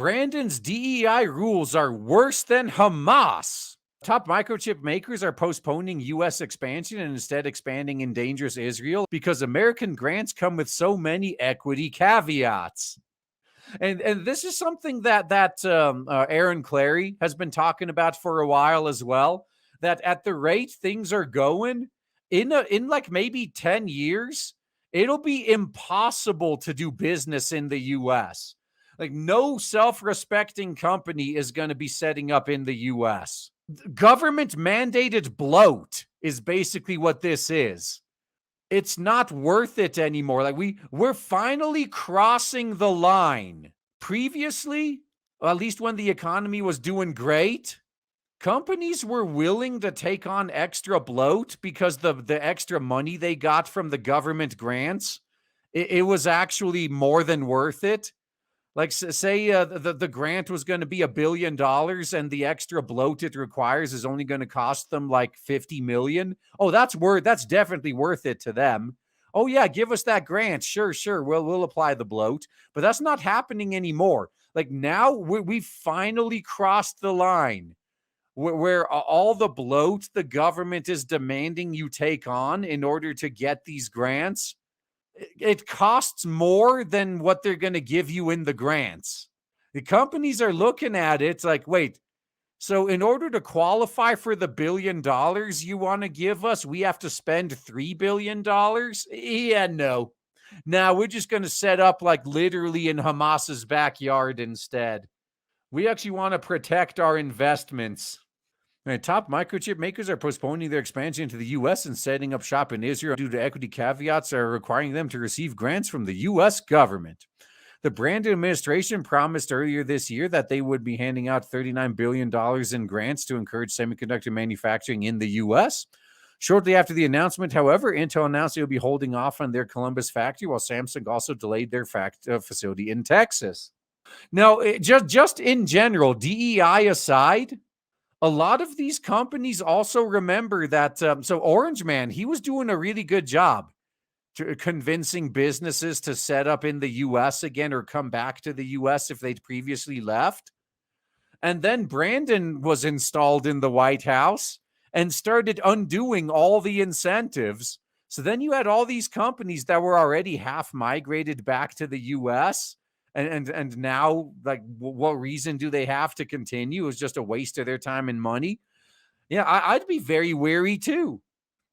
Brandon's DEI rules are worse than Hamas. Top microchip makers are postponing U.S. expansion and instead expanding in dangerous Israel because American grants come with so many equity caveats. And this is something that Aaron Clary has been talking about for a while as well. That at the rate things are going, in like maybe 10 years, it'll be impossible to do business in the U.S. Like no self-respecting company is going to be setting up in the U.S. Government mandated bloat is basically what this is. It's not worth it anymore. Like we're finally crossing the line. Previously, at least when the economy was doing great, companies were willing to take on extra bloat because the extra money they got from the government grants, it was actually more than worth it. Like say the grant was going to be $1 billion and the extra bloat it requires is only going to cost them like 50 million. Oh, that's definitely worth it to them. Oh yeah, give us that grant. Sure. We'll apply the bloat, but that's not happening anymore. Like now we've finally crossed the line where all the bloat the government is demanding you take on in order to get these grants, it costs more than what they're going to give you in the grants. The companies are looking at it, it's like, wait, so in order to qualify for the $1 billion you want to give us, we have to spend $3 billion? Yeah, no. Now we're just going to set up like literally in Hamas's backyard instead. We actually want to protect our investments. Top microchip makers are postponing their expansion into the U.S. and setting up shop in Israel due to equity caveats that are requiring them to receive grants from the U.S. government. The Brandon administration promised earlier this year that they would be handing out $39 billion in grants to encourage semiconductor manufacturing in the U.S. Shortly after the announcement, however, Intel announced they would be holding off on their Columbus factory, while Samsung also delayed their facility in Texas. Now, just in general, DEI aside, a lot of these companies also remember that, so Orange Man, he was doing a really good job convincing businesses to set up in the U.S. again or come back to the U.S. if they'd previously left. And then Brandon was installed in the White House and started undoing all the incentives. So then you had all these companies that were already half migrated back to the U.S., and now, like, what reason do they have to continue? It's just a waste of their time and money. Yeah, I'd be very wary too.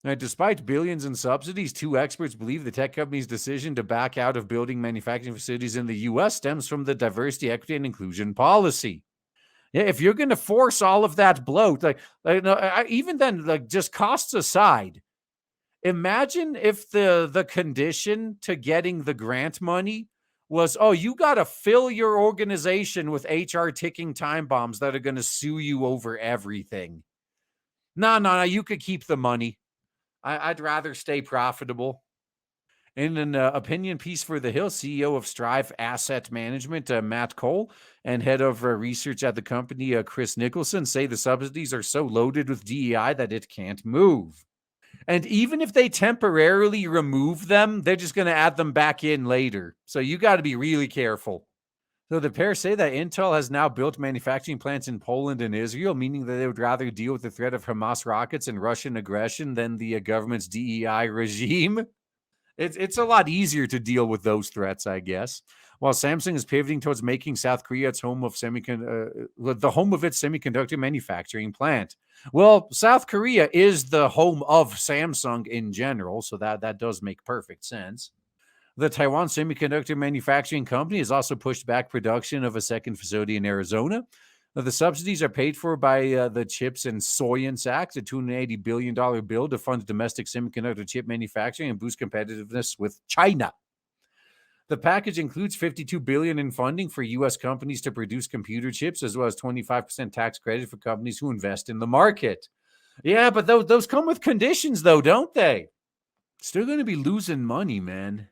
Despite billions in subsidies, two experts believe the tech company's decision to back out of building manufacturing facilities in the U.S. stems from the diversity, equity, and inclusion policy. Yeah, if you're going to force all of that bloat, even then, like, just costs aside, imagine if the condition to getting the grant money was, oh, you got to fill your organization with HR ticking time bombs that are going to sue you over everything. No, you could keep the money. I'd rather stay profitable. In an opinion piece for The Hill, CEO of Strive Asset Management, Matt Cole, and head of research at the company, Chris Nicholson, say the subsidies are so loaded with DEI that it can't move. And even if they temporarily remove them, they're just going to add them back in later. So you got to be really careful. So the pair say that Intel has now built manufacturing plants in Poland and Israel, meaning that they would rather deal with the threat of Hamas rockets and Russian aggression than the government's DEI regime. It's a lot easier to deal with those threats, I guess. While Samsung is pivoting towards making South Korea its home of the home of its semiconductor manufacturing plant. Well, South Korea is the home of Samsung in general, so that does make perfect sense. The Taiwan Semiconductor Manufacturing Company has also pushed back production of a second facility in Arizona. The subsidies are paid for by the Chips and Science Act, a $280 billion bill to fund domestic semiconductor chip manufacturing and boost competitiveness with China. The package includes $52 billion in funding for U.S. companies to produce computer chips, as well as 25% tax credit for companies who invest in the market. Yeah, but those come with conditions, though, don't they? Still going to be losing money, man.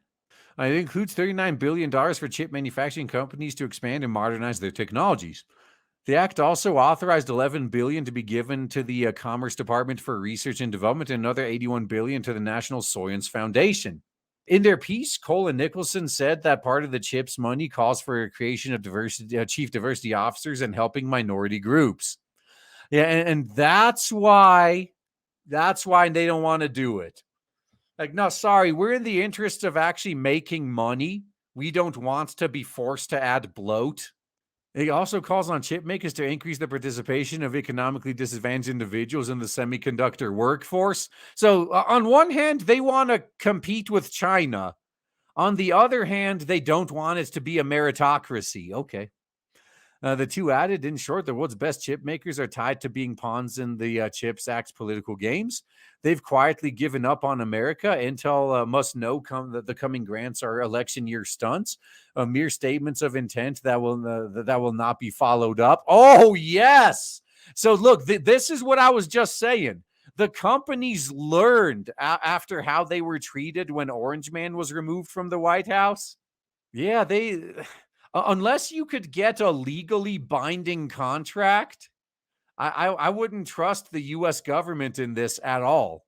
It includes $39 billion for chip manufacturing companies to expand and modernize their technologies. The act also authorized $11 billion to be given to the Commerce Department for research and development and another $81 billion to the National Science Foundation. In their piece, Cole and Nicholson said that part of the CHIPS money calls for a creation of chief diversity officers and helping minority groups. Yeah, and that's why they don't want to do it. Like, no, sorry, we're in the interest of actually making money. We don't want to be forced to add bloat. It also calls on chip makers to increase the participation of economically disadvantaged individuals in the semiconductor workforce. So, on one hand, they want to compete with China. On the other hand, they don't want it to be a meritocracy. Okay. The two added, in short, the world's best chip makers are tied to being pawns in the CHIPS Act's political games. They've quietly given up on America. Intel must know that the coming grants are election year stunts, mere statements of intent that will not be followed up. Oh, yes. So look, this is what I was just saying. The companies learned after how they were treated when Orange Man was removed from the White House. Yeah, unless you could get a legally binding contract, I wouldn't trust the U.S. government in this at all.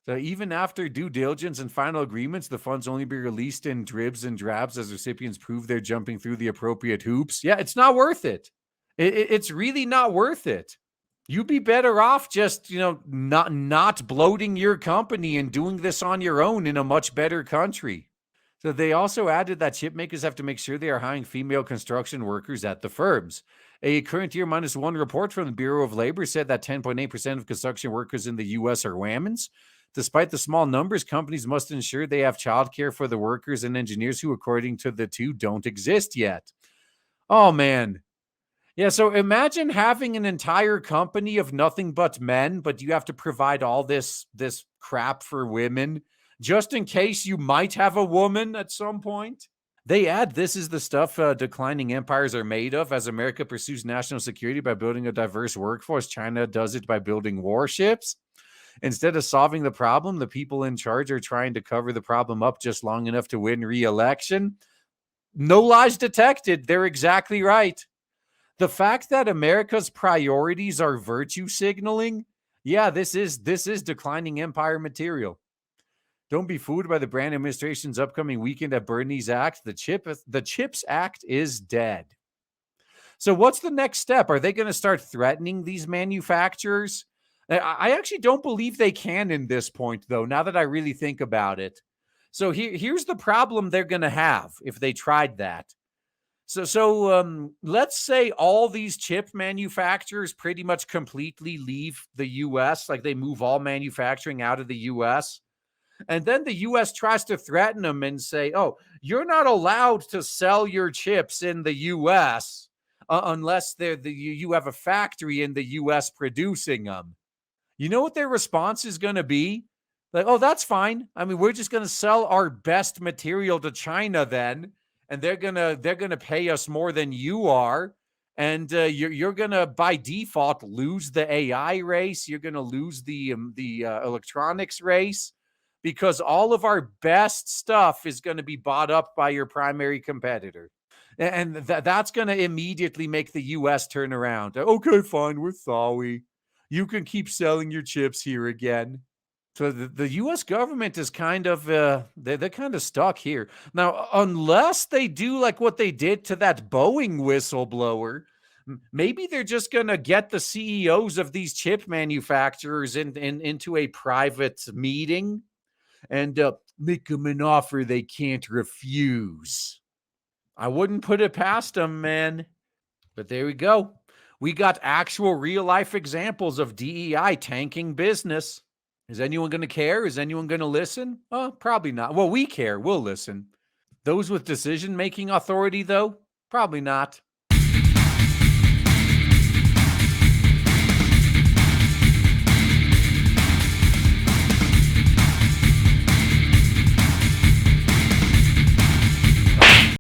So even after due diligence and final agreements, the funds only be released in dribs and drabs as recipients prove they're jumping through the appropriate hoops. Yeah, it's not worth it. It's really not worth it. You'd be better off just, not bloating your company and doing this on your own in a much better country. So they also added that chip makers have to make sure they are hiring female construction workers at the firms. A current year -1 report from the Bureau of Labor said that 10.8% of construction workers in the U.S. are women. Despite the small numbers, companies must ensure they have childcare for the workers and engineers who, according to the two, don't exist yet. Oh, man. Yeah, so imagine having an entire company of nothing but men, but you have to provide all this crap for women just in case you might have a woman at some point. They add, this is the stuff declining empires are made of. As America pursues national security by building a diverse workforce, China does it by building warships. Instead of solving the problem, the people in charge are trying to cover the problem up just long enough to win re-election. No lies detected. They're exactly right. The fact that America's priorities are virtue signaling, yeah, this is declining empire material. Don't be fooled by the Brand administration's upcoming weekend at Bernie's Act. The CHIPS Act is dead. So what's the next step? Are they going to start threatening these manufacturers? I actually don't believe they can in this point, though, now that I really think about it. So here's the problem they're going to have if they tried that. So let's say all these chip manufacturers pretty much completely leave the U.S., like they move all manufacturing out of the U.S., and then the U.S. tries to threaten them and say, oh, you're not allowed to sell your chips in the U.S. Unless you have a factory in the U.S. producing them. You know what their response is going to be? Like, oh, that's fine. I mean, we're just going to sell our best material to China then, and they're gonna pay us more than you are, and you're gonna by default lose the AI race. You're gonna lose the electronics race because all of our best stuff is going to be bought up by your primary competitor. And that's going to immediately make the U.S. turn around. Okay, fine, we're sorry. You can keep selling your chips here again. So the U.S. government is kind of, they're kind of stuck here. Now, unless they do like what they did to that Boeing whistleblower, maybe they're just going to get the CEOs of these chip manufacturers into a private meeting and make them an offer they can't refuse. I wouldn't put it past them, man. But there we go. We got actual real-life examples of DEI tanking business. Is anyone going to care? Is anyone going to listen? Probably not. Well, we care. We'll listen. Those with decision-making authority, though, probably not.